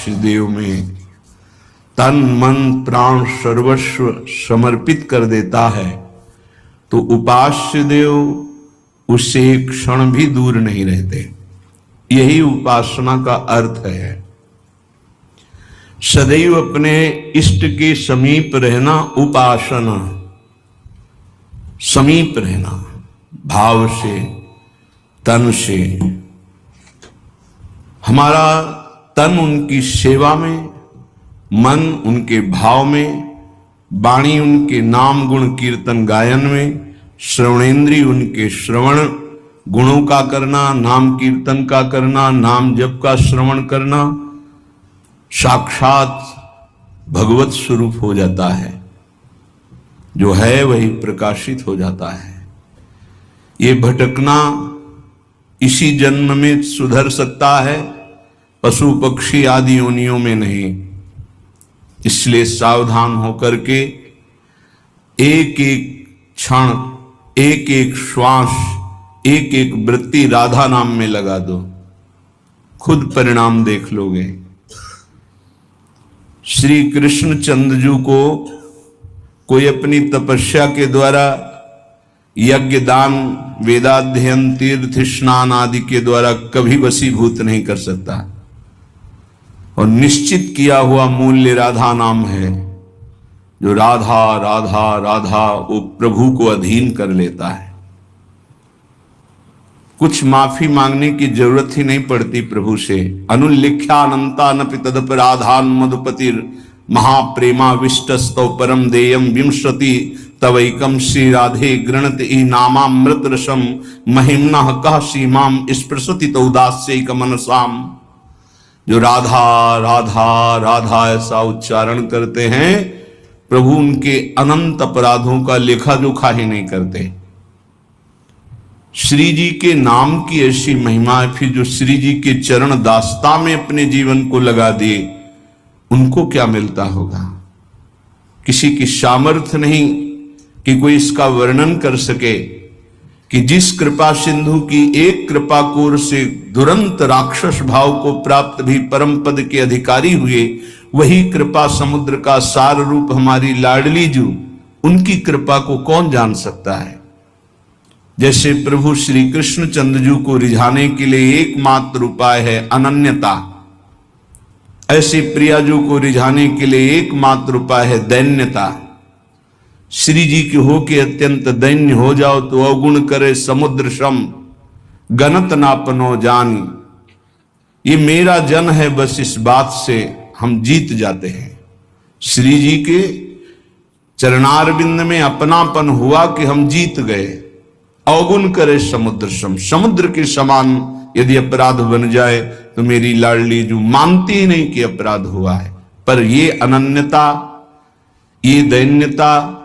उपास्य देव में तन मन प्राण सर्वस्व समर्पित कर देता है तो उपास्य देव उससे एक क्षण भी दूर नहीं रहते। यही उपासना का अर्थ है। सदैव अपने इष्ट के समीप रहना उपासना, समीप रहना भाव से, तन से। हमारा तन उनकी सेवा में, मन उनके भाव में, वाणी उनके नाम गुण कीर्तन गायन में, श्रवणेन्द्रिय उनके श्रवण गुणों का करना, नाम कीर्तन का करना, नाम जप का श्रवण करना, साक्षात भगवत स्वरूप हो जाता है। जो है वही प्रकाशित हो जाता है। ये भटकना इसी जन्म में सुधर सकता है, पशु पक्षी आदि योनियों में नहीं। इसलिए सावधान होकर के एक एक क्षण, एक एक श्वास, एक एक वृत्ति राधा नाम में लगा दो, खुद परिणाम देख लोगे। श्री कृष्ण चंद्रजू को कोई अपनी तपस्या के द्वारा, यज्ञ दान वेदाध्ययन तीर्थ स्नान आदि के द्वारा कभी वशीभूत नहीं कर सकता। और निश्चित किया हुआ मूल्य राधा नाम है। जो राधा राधा राधा वो प्रभु को अधीन कर लेता है। कुछ माफी मांगने की जरूरत ही नहीं पड़ती प्रभु से। अनुल्लिख्यानंता नपि तदपराधान मधुपतिर महाप्रेमाविष्टस्तौ परम देयम विंशति तवैकम श्री राधे गृणत ई नामामृत रसम महिम्ना कह सीमाम स्पृशति तो उदास्यैक मनसाम। जो राधा राधा राधा ऐसा उच्चारण करते हैं, प्रभु उनके अनंत अपराधों का लेखा जोखा ही नहीं करते। श्री जी के नाम की ऐसी महिमा है। फिर जो श्री जी के चरण दास्ता में अपने जीवन को लगा दिए, उनको क्या मिलता होगा? किसी की सामर्थ्य नहीं कि कोई इसका वर्णन कर सके कि जिस कृपा सिंधु की एक कृपा कोर से दुरंत राक्षस भाव को प्राप्त भी परम पद के अधिकारी हुए, वही कृपा समुद्र का सार रूप हमारी लाडली जू, उनकी कृपा को कौन जान सकता है। जैसे प्रभु श्री कृष्ण चंद्रजू को रिझाने के लिए एकमात्र उपाय है अनन्यता, ऐसे प्रियाजू को रिझाने के लिए एकमात्र उपाय है दैन्यता। श्री जी के हो के अत्यंत दैन्य हो जाओ तो अवगुण करे समुद्र श्रम गणत नापनो जानी। ये मेरा जन है, बस इस बात से हम जीत जाते हैं। श्री जी के चरणारविंद में अपनापन हुआ कि हम जीत गए। अवगुण करे समुद्र श्रम, समुद्र के समान यदि अपराध बन जाए तो मेरी लाडली जो मानती ही नहीं कि अपराध हुआ है। पर ये अनन्यता, ये दैन्यता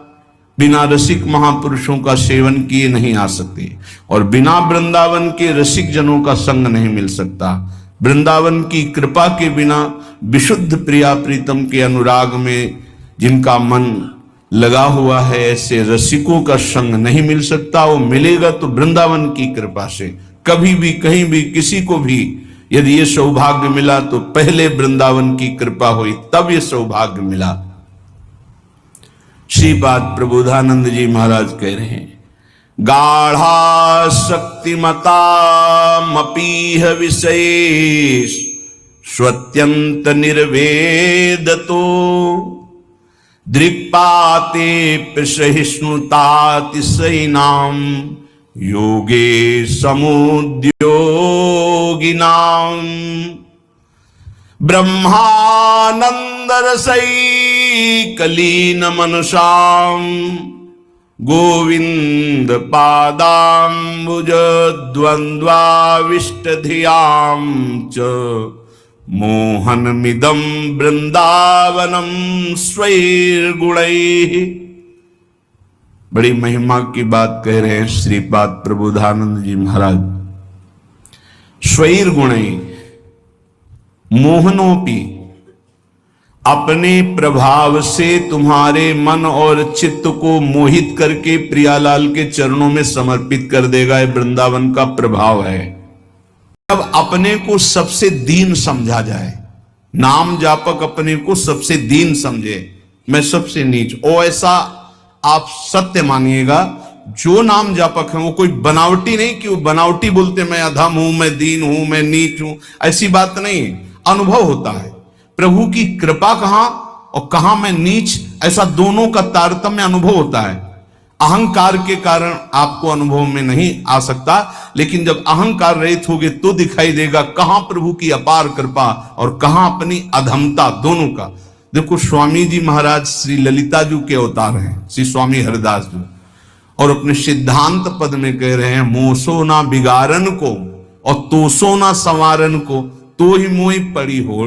बिना रसिक महापुरुषों का सेवन किए नहीं आ सकती। और बिना वृंदावन के रसिक जनों का संग नहीं मिल सकता। वृंदावन की कृपा के बिना विशुद्ध प्रिया प्रीतम के अनुराग में जिनका मन लगा हुआ है, ऐसे रसिकों का संग नहीं मिल सकता। वो मिलेगा तो वृंदावन की कृपा से। कभी भी कहीं भी किसी को भी यदि ये सौभाग्य मिला तो पहले वृंदावन की कृपा हुई, तब ये सौभाग्य मिला। श्रीपाद प्रबोधानंद जी महाराज कह रहे हैं, गाढ़ा शक्तिमता मपीह विशेष स्वत्यंत निर्वेदतो दृक्पाते प्रसहिष्णुतातिशयिनाम योगे समुद्योगिनाम ब्रह्मानंद रसैकलीन मनुषाम गोविंद पादाम्बुज द्वंद्वाविष्ट धियाम च मोहनमिदं वृंदावनम स्वैर्गुणैः। बड़ी महिमा की बात कह रहे हैं श्रीपाद प्रबोधानंद जी महाराज। स्वैर्गुणैः मोहनोपि, अपने प्रभाव से तुम्हारे मन और चित्त को मोहित करके प्रियालाल के चरणों में समर्पित कर देगा। ये वृंदावन का प्रभाव है। अब अपने को सबसे दीन समझा जाए, नाम जापक अपने को सबसे दीन समझे, मैं सबसे नीच। ओ ऐसा आप सत्य मानिएगा, जो नाम जापक है वो कोई बनावटी नहीं कि वो बनावटी बोलते मैं अधम हूं, मैं दीन हूं, मैं नीच हूं, ऐसी बात नहीं। अनुभव होता है प्रभु की कृपा कहां और कहां मैं नीच, ऐसा दोनों का तारतम्य अनुभव होता है। अहंकार के कारण आपको अनुभव में नहीं आ सकता, लेकिन जब अहंकार रहित होगे तो दिखाई देगा कहां प्रभु की अपार कृपा और कहां अपनी अधमता, दोनों का। देखो स्वामी जी महाराज श्री ललिता जी के अवतार हैं, श्री स्वामी हरिदास जी, और अपने सिद्धांत पद में कह रहे हैं मोसो ना बिगारन को और तोसो ना संवारन को, तो ही मोई पड़ी हो।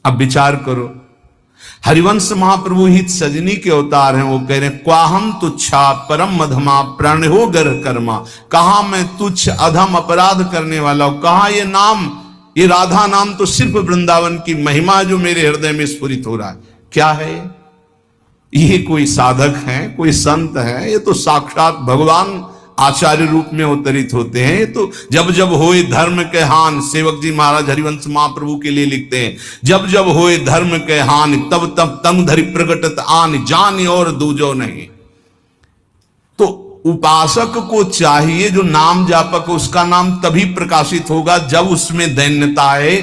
अब विचार करो, हरिवंश महाप्रभु हित सजनी के अवतार हैं, वो कह रहे हैं क्वाहम तुच्छा परम मधमा प्राण हो गर कर्मा, कहा मैं तुच्छ अधम अपराध करने वाला हूं, कहा ये नाम, ये राधा नाम तो सिर्फ वृंदावन की महिमा जो मेरे हृदय में स्फुरित हो रहा है। क्या है ये? कोई साधक है, कोई संत है? ये तो साक्षात भगवान आचार्य रूप में अवतरित होते हैं। ये तो जब जब होए धर्म के हान, सेवक जी महाराज हरिवंश महाप्रभु के लिए लिखते हैं, जब जब होए धर्म के हान तब तब तंग धरि प्रगटत आन, जान और दूजो नहीं। तो उपासक को चाहिए, जो नाम जापक उसका नाम तभी प्रकाशित होगा जब उसमें दैन्यता आए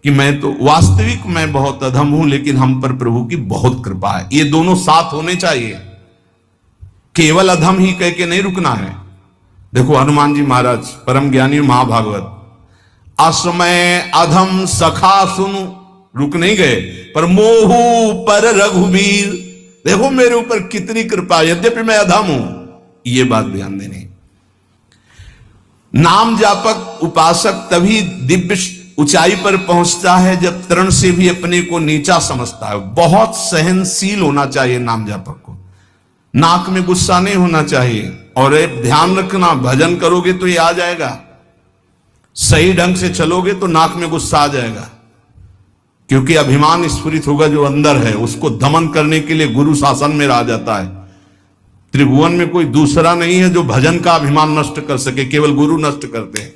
कि मैं तो वास्तविक मैं बहुत अधम हूं, लेकिन हम पर प्रभु की बहुत कृपा है। ये दोनों साथ होने चाहिए, केवल अधम ही कह के नहीं रुकना है। देखो हनुमान जी महाराज परम ज्ञानी महाभागवत, असमय अधम सखा सुनु, रुक नहीं गए, पर मोहू पर रघुवीर, देखो मेरे ऊपर कितनी कृपा, यद्यपि मैं अधम हूं, ये बात ध्यान देने। नाम जापक उपासक तभी दिव्य ऊंचाई पर पहुंचता है जब तरण से भी अपने को नीचा समझता है। बहुत सहनशील होना चाहिए नाम जापक को, नाक में गुस्सा नहीं होना चाहिए। और ध्यान रखना, भजन करोगे तो ये आ जाएगा, सही ढंग से चलोगे तो नाक में गुस्सा आ जाएगा, क्योंकि अभिमान स्फुरित होगा जो अंदर है, उसको दमन करने के लिए गुरु शासन में रह जाता है। त्रिभुवन में कोई दूसरा नहीं है जो भजन का अभिमान नष्ट कर सके, केवल गुरु नष्ट करते हैं।